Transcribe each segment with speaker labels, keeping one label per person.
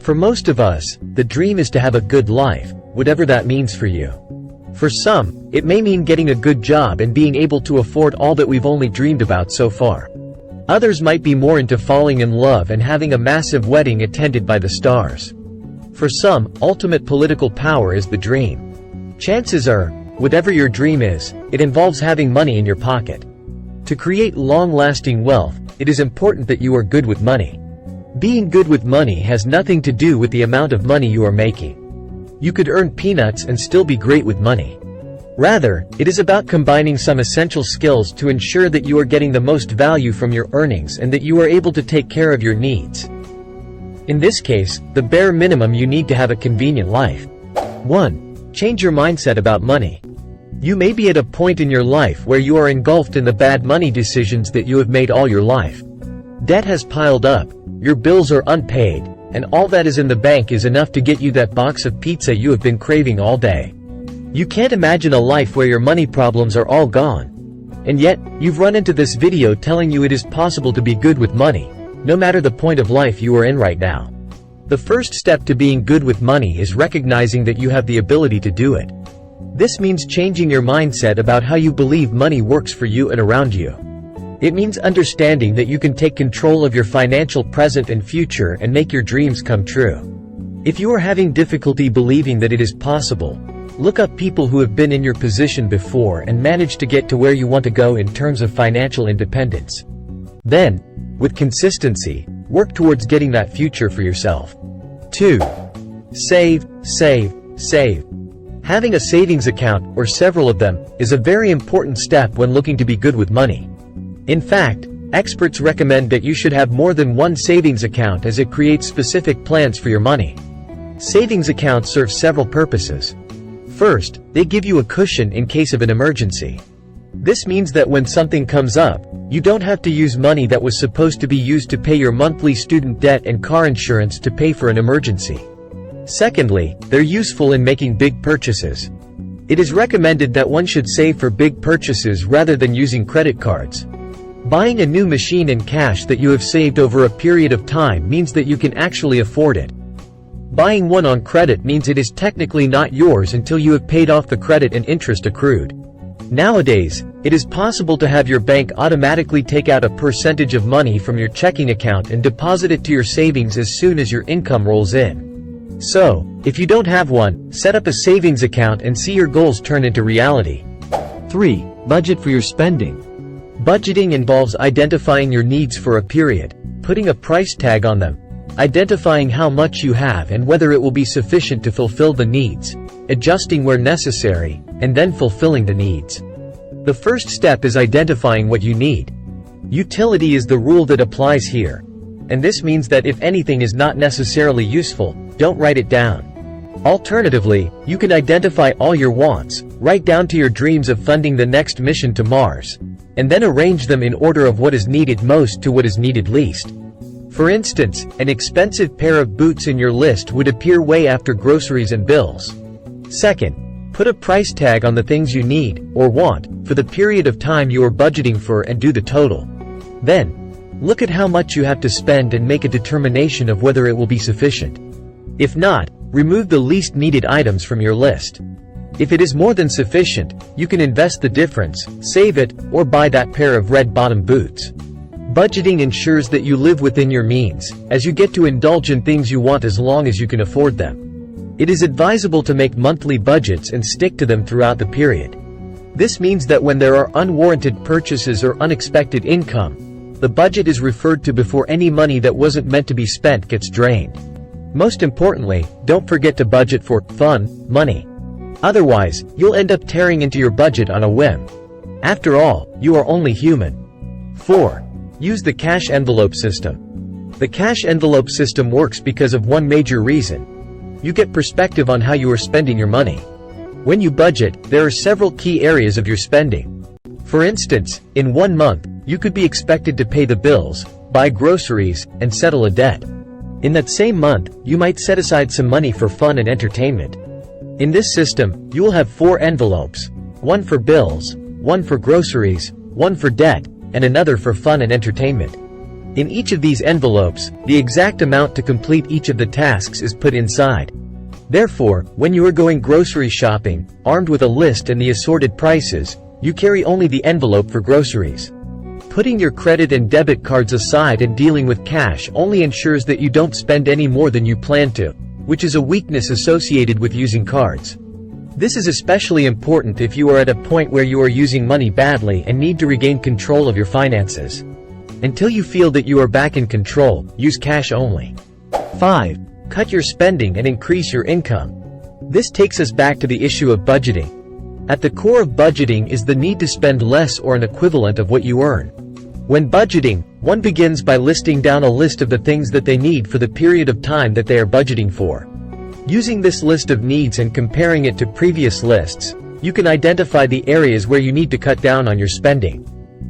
Speaker 1: For most of us, the dream is to have a good life, whatever that means for you. For some, it may mean getting a good job and being able to afford all that we've only dreamed about so far. Others might be more into falling in love and having a massive wedding attended by the stars. For some, ultimate political power is the dream. Chances are, whatever your dream is, it involves having money in your pocket. To create long-lasting wealth, it is important that you are good with money. Being good with money has nothing to do with the amount of money you are making. You could earn peanuts and still be great with money. Rather, it is about combining some essential skills to ensure that you are getting the most value from your earnings and that you are able to take care of your needs. In this case, the bare minimum you need to have a convenient life. 1. Change your mindset about money. You may be at a point in your life where you are engulfed in the bad money decisions that you have made all your life. Debt has piled up, your bills are unpaid, and all that is in the bank is enough to get you that box of pizza you have been craving all day. You can't imagine a life where your money problems are all gone. And yet, you've run into this video telling you it is possible to be good with money, no matter the point of life you are in right now. The first step to being good with money is recognizing that you have the ability to do it. This means changing your mindset about how you believe money works for you and around you. It means understanding that you can take control of your financial present and future and make your dreams come true. If you are having difficulty believing that it is possible, look up people who have been in your position before and managed to get to where you want to go in terms of financial independence. Then, with consistency, work towards getting that future for yourself. 2. Save, save, save. Having a savings account, or several of them, is a very important step when looking to be good with money. In fact, experts recommend that you should have more than one savings account as it creates specific plans for your money. Savings accounts serve several purposes. First, they give you a cushion in case of an emergency. This means that when something comes up, you don't have to use money that was supposed to be used to pay your monthly student debt and car insurance to pay for an emergency. Secondly, they're useful in making big purchases. It is recommended that one should save for big purchases rather than using credit cards. Buying a new machine in cash that you have saved over a period of time means that you can actually afford it. Buying one on credit means it is technically not yours until you have paid off the credit and interest accrued. Nowadays, it is possible to have your bank automatically take out a percentage of money from your checking account and deposit it to your savings as soon as your income rolls in. So, if you don't have one, set up a savings account and see your goals turn into reality. 3. Budget for your spending. Budgeting involves identifying your needs for a period, putting a price tag on them, identifying how much you have and whether it will be sufficient to fulfill the needs, adjusting where necessary, and then fulfilling the needs. The first step is identifying what you need. Utility is the rule that applies here. And this means that if anything is not necessarily useful, don't write it down. Alternatively, you can identify all your wants, right down to your dreams of funding the next mission to Mars, and then arrange them in order of what is needed most to what is needed least. For instance, an expensive pair of boots in your list would appear way after groceries and bills. Second, put a price tag on the things you need, or want, for the period of time you are budgeting for and do the total. Then, look at how much you have to spend and make a determination of whether it will be sufficient. If not, remove the least needed items from your list. If it is more than sufficient, you can invest the difference, save it, or buy that pair of red-bottom boots. Budgeting ensures that you live within your means, as you get to indulge in things you want as long as you can afford them. It is advisable to make monthly budgets and stick to them throughout the period. This means that when there are unwarranted purchases or unexpected income, the budget is referred to before any money that wasn't meant to be spent gets drained. Most importantly, don't forget to budget for fun money. Otherwise, you'll end up tearing into your budget on a whim. After all, you are only human. 4. Use the cash envelope system. The cash envelope system works because of one major reason. You get perspective on how you are spending your money. When you budget, there are several key areas of your spending. For instance, in 1 month, you could be expected to pay the bills, buy groceries, and settle a debt. In that same month, you might set aside some money for fun and entertainment. In this system, you will have 4 envelopes, one for bills, one for groceries, one for debt, and another for fun and entertainment. In each of these envelopes, the exact amount to complete each of the tasks is put inside. Therefore, when you are going grocery shopping, armed with a list and the assorted prices, you carry only the envelope for groceries. Putting your credit and debit cards aside and dealing with cash only ensures that you don't spend any more than you plan to, which is a weakness associated with using cards. This is especially important if you are at a point where you are using money badly and need to regain control of your finances. Until you feel that you are back in control, use cash only. 5. Cut your spending and increase your income. This takes us back to the issue of budgeting. At the core of budgeting is the need to spend less or an equivalent of what you earn. When budgeting, one begins by listing down a list of the things that they need for the period of time that they are budgeting for. Using this list of needs and comparing it to previous lists, you can identify the areas where you need to cut down on your spending.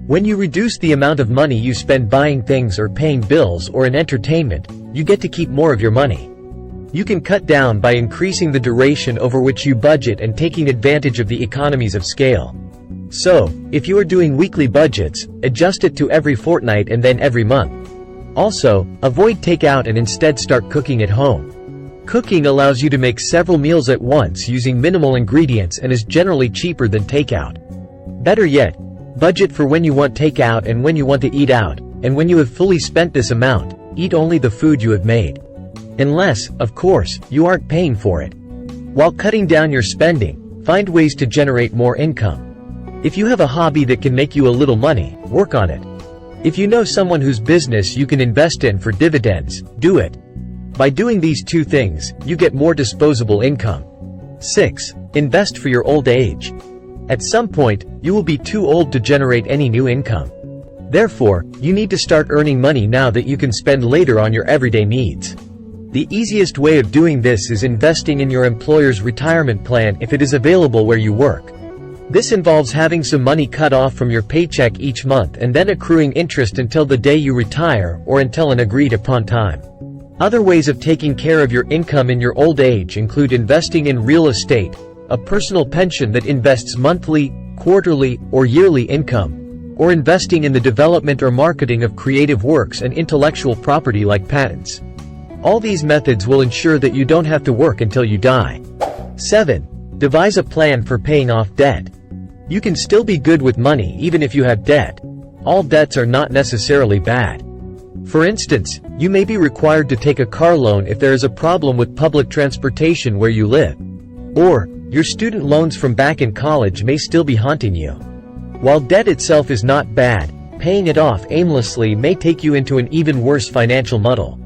Speaker 1: When you reduce the amount of money you spend buying things or paying bills or in entertainment, you get to keep more of your money. You can cut down by increasing the duration over which you budget and taking advantage of the economies of scale. So, if you are doing weekly budgets, adjust it to every fortnight and then every month. Also, avoid takeout and instead start cooking at home. Cooking allows you to make several meals at once using minimal ingredients and is generally cheaper than takeout. Better yet, budget for when you want takeout and when you want to eat out, and when you have fully spent this amount, eat only the food you have made. Unless, of course, you aren't paying for it. While cutting down your spending, find ways to generate more income. If you have a hobby that can make you a little money, work on it. If you know someone whose business you can invest in for dividends, do it. By doing these two things, you get more disposable income. 6. Invest for your old age. At some point, you will be too old to generate any new income. Therefore, you need to start earning money now that you can spend later on your everyday needs. The easiest way of doing this is investing in your employer's retirement plan if it is available where you work. This involves having some money cut off from your paycheck each month and then accruing interest until the day you retire or until an agreed-upon time. Other ways of taking care of your income in your old age include investing in real estate, a personal pension that invests monthly, quarterly, or yearly income, or investing in the development or marketing of creative works and intellectual property like patents. All these methods will ensure that you don't have to work until you die. 7. Devise a plan for paying off debt. You can still be good with money even if you have debt. All debts are not necessarily bad. For instance, you may be required to take a car loan if there is a problem with public transportation where you live. Or, your student loans from back in college may still be haunting you. While debt itself is not bad, paying it off aimlessly may take you into an even worse financial muddle.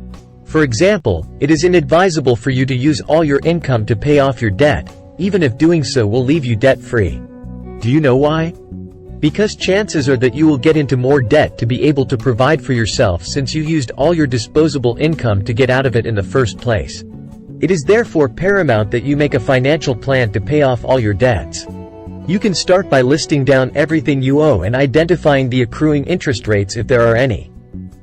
Speaker 1: For example, it is inadvisable for you to use all your income to pay off your debt, even if doing so will leave you debt-free. Do you know why? Because chances are that you will get into more debt to be able to provide for yourself since you used all your disposable income to get out of it in the first place. It is therefore paramount that you make a financial plan to pay off all your debts. You can start by listing down everything you owe and identifying the accruing interest rates if there are any.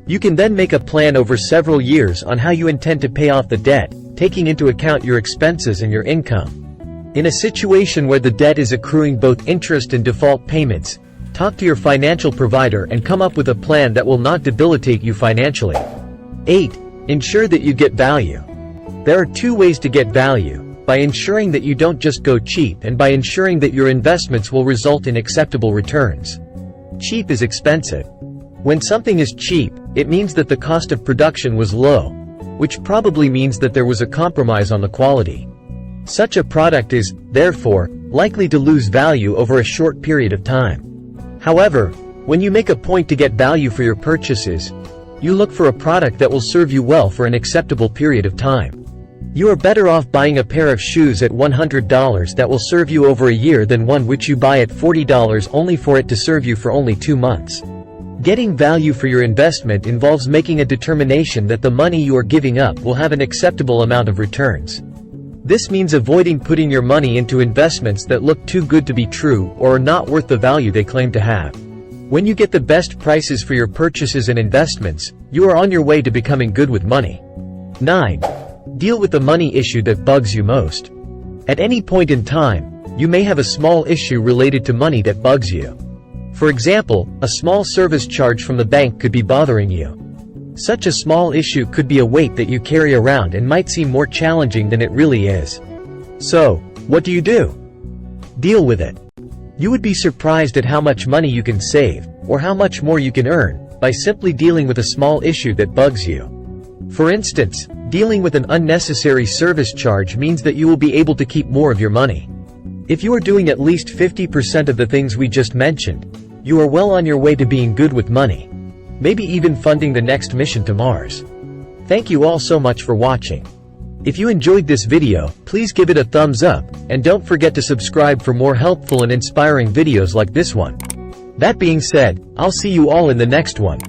Speaker 1: You can then make a plan over several years on how you intend to pay off the debt, taking into account your expenses and your income. In a situation where the debt is accruing both interest and default payments, talk to your financial provider and come up with a plan that will not debilitate you financially. 8. Ensure that you get value. There are two ways to get value: by ensuring that you don't just go cheap and by ensuring that your investments will result in acceptable returns. Cheap is expensive. When something is cheap, it means that the cost of production was low, which probably means that there was a compromise on the quality. Such a product is, therefore, likely to lose value over a short period of time. However, when you make a point to get value for your purchases, you look for a product that will serve you well for an acceptable period of time. You are better off buying a pair of shoes at $100 that will serve you over a year than one which you buy at $40 only for it to serve you for only 2 months. Getting value for your investment involves making a determination that the money you are giving up will have an acceptable amount of returns. This means avoiding putting your money into investments that look too good to be true or are not worth the value they claim to have. When you get the best prices for your purchases and investments, you are on your way to becoming good with money. 9. Deal with the money issue that bugs you most. At any point in time, you may have a small issue related to money that bugs you. For example, a small service charge from the bank could be bothering you. Such a small issue could be a weight that you carry around and might seem more challenging than it really is. So, what do? Deal with it. You would be surprised at how much money you can save, or how much more you can earn, by simply dealing with a small issue that bugs you. For instance, dealing with an unnecessary service charge means that you will be able to keep more of your money. If you are doing at least 50% of the things we just mentioned, you are well on your way to being good with money. Maybe even funding the next mission to Mars. Thank you all so much for watching. If you enjoyed this video, please give it a thumbs up, and don't forget to subscribe for more helpful and inspiring videos like this one. That being said, I'll see you all in the next one.